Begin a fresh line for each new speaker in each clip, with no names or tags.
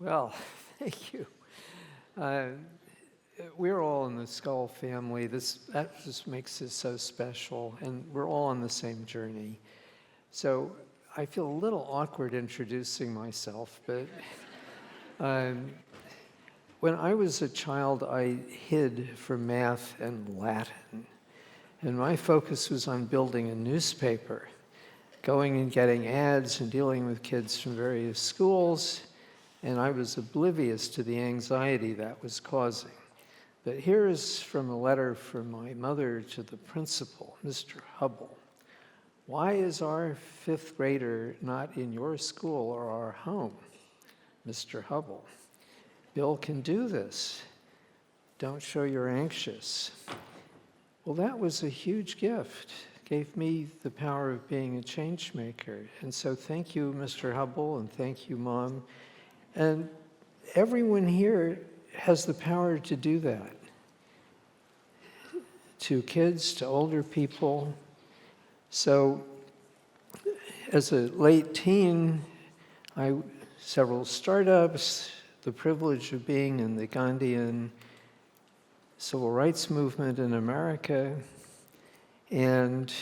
Well, thank you. Uh, we're all in the Skoll family. That just makes it so special, and we're all on the same journey. So I feel a little awkward introducing myself, but when I was a child, I hid from math and Latin, and my focus was on building a newspaper, going and getting ads and dealing with kids from various schools, and I was oblivious to the anxiety that was causing. But here is from a letter from my mother to the principal, Mr. Hubble. Why is our fifth grader not in your school or our home? Mr. Hubble, Bill can do this. Don't show you're anxious. Well, that was a huge gift. It gave me the power of being a change maker. And so thank you, Mr. Hubble, and thank you, Mom. And everyone here has the power to do that. To kids, to older people. So as a late teen, several startups, the privilege of being in the Gandhian civil rights movement in America, and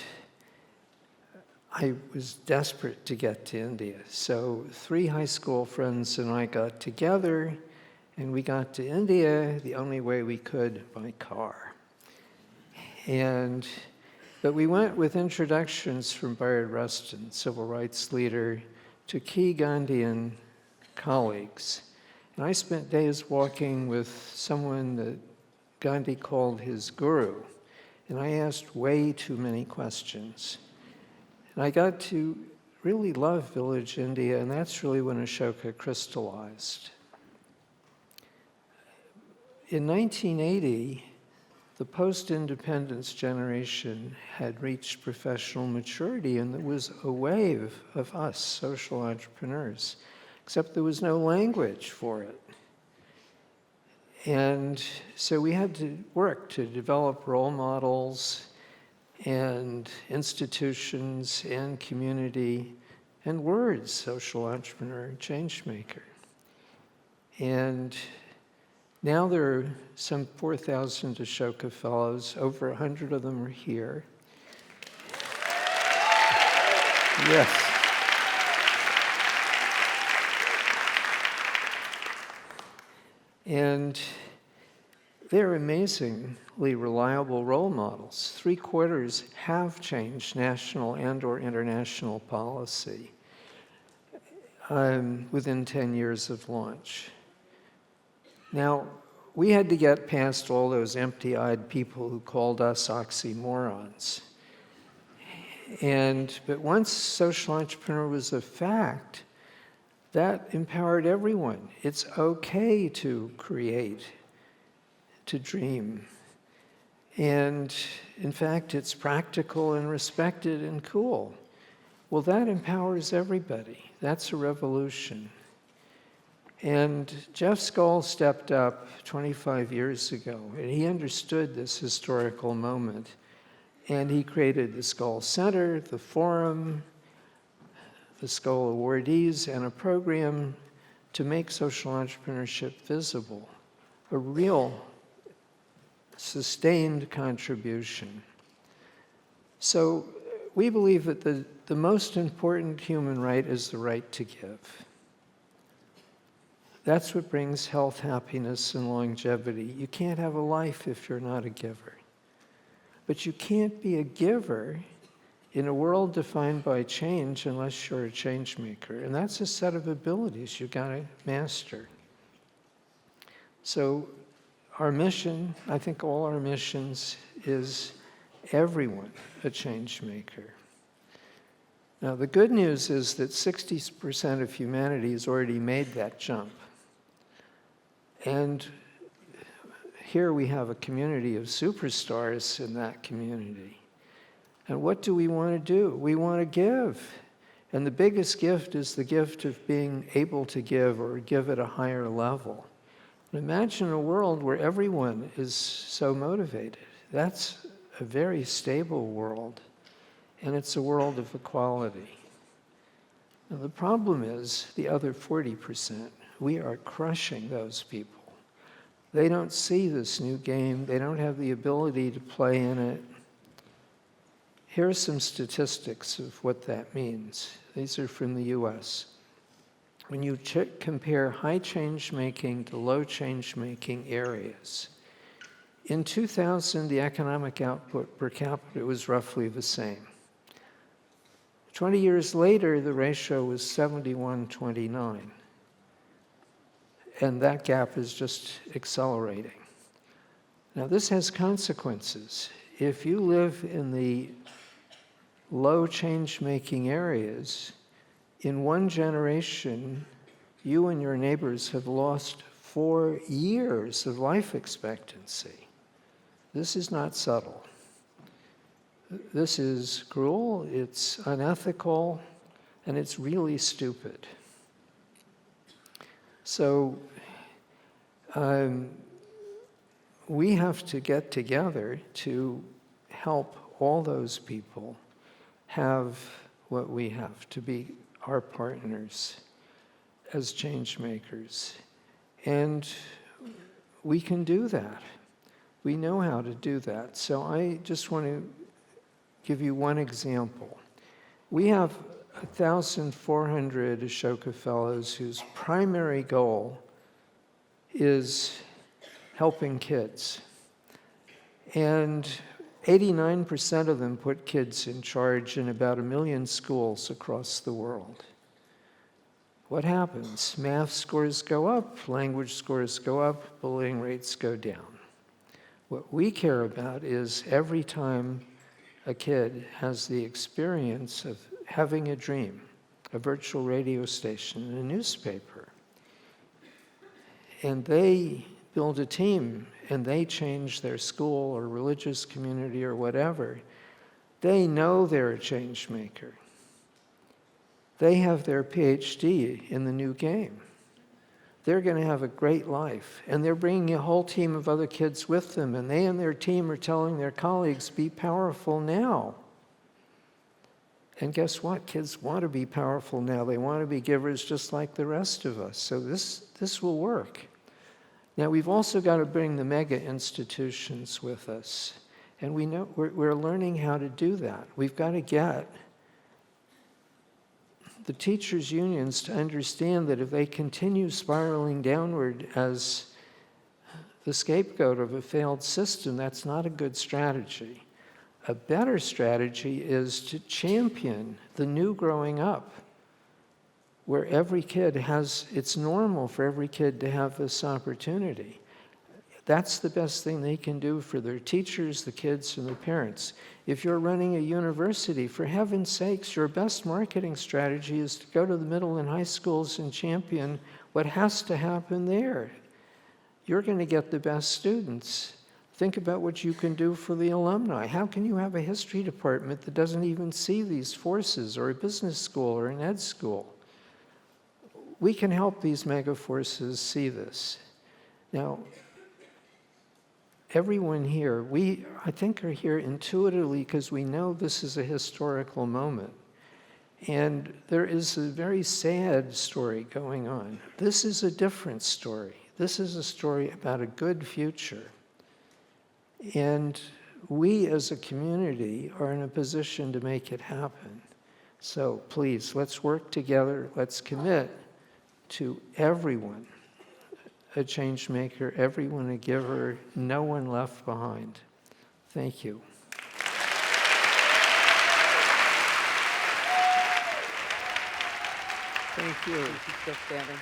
I was desperate to get to India. So 3 high school friends and I got together, and we got to India the only way we could, by car. But we went with introductions from Bayard Rustin, civil rights leader, to key Gandhian colleagues. And I spent days walking with someone that Gandhi called his guru, and I asked way too many questions. And I got to really love village India, and that's really when Ashoka crystallized. In 1980, the post-independence generation had reached professional maturity, and there was a wave of us, social entrepreneurs, except there was no language for it. And so we had to work to develop role models and institutions and community and words, social entrepreneur, change maker. And now there are some 4,000 Ashoka Fellows, over 100 of them are here. Yes. And they're amazingly reliable role models. 3/4 have changed national and or international policy within 10 years of launch. Now, we had to get past all those empty-eyed people who called us oxymorons. But once social entrepreneur was a fact, that empowered everyone. It's okay to create, to dream. And in fact, it's practical and respected and cool. Well, that empowers everybody. That's a revolution. And Jeff Skoll stepped up 25 years ago, and he understood this historical moment. And he created the Skoll Center, the Forum, the Skoll awardees, and a program to make social entrepreneurship visible, a real sustained contribution. So we believe that the most important human right is the right to give. That's what brings health, happiness, and longevity. You can't have a life if you're not a giver. But you can't be a giver in a world defined by change unless you're a change maker. And that's a set of abilities you've got to master. So our mission, I think all our missions, is everyone a change maker. Now, the good news is that 60% of humanity has already made that jump. And here we have a community of superstars in that community. And what do we want to do? We want to give. And the biggest gift is the gift of being able to give or give at a higher level. Imagine a world where everyone is so motivated. That's a very stable world, and it's a world of equality. Now, the problem is the other 40% we are crushing those people. They don't see this new game. They don't have the ability to play in it. Here are some statistics of what that means. These are from the US. When you compare high change-making to low change-making areas, in 2000, the economic output per capita was roughly the same. 20 years later, the ratio was 71-29. And that gap is just accelerating. Now, this has consequences. If you live in the low change-making areas, in one generation, you and your neighbors have lost 4 years of life expectancy. This is not subtle. This is cruel, it's unethical, and it's really stupid. So we have to get together to help all those people have what we have, to be our partners as change makers. And we can do that. We know how to do that. So I just want to give you one example. We have 1,400 Ashoka Fellows whose primary goal is helping kids. And 89% of them put kids in charge in about 1 million schools across the world. What happens? Math scores go up, language scores go up, bullying rates go down. What we care about is every time a kid has the experience of having a dream, a virtual radio station, and a newspaper, and they build a team and they change their school or religious community or whatever, they know they're a change maker. They have their PhD in the new game. They're going to have a great life. And they're bringing a whole team of other kids with them, and they and their team are telling their colleagues, be powerful now. And guess what? Kids want to be powerful now. They want to be givers just like the rest of us. So this will work. Now, we've also got to bring the mega institutions with us. And we know we're learning how to do that. We've got to get the teachers' unions to understand that if they continue spiraling downward as the scapegoat of a failed system, that's not a good strategy. A better strategy is to champion the new growing up, where every kid it's normal for every kid to have this opportunity. That's the best thing they can do for their teachers, the kids, and their parents. If you're running a university, for heaven's sakes, your best marketing strategy is to go to the middle and high schools and champion what has to happen there. You're going to get the best students. Think about what you can do for the alumni. How can you have a history department that doesn't even see these forces, or a business school or an ed school? We can help these mega forces see this. Now, everyone here, I think, are here intuitively because we know this is a historical moment. And there is a very sad story going on. This is a different story. This is a story about a good future. And we as a community are in a position to make it happen. So please, let's work together. Let's commit to everyone a change maker, everyone a giver, no one left behind. Thank you.
Thank you. Keep standing.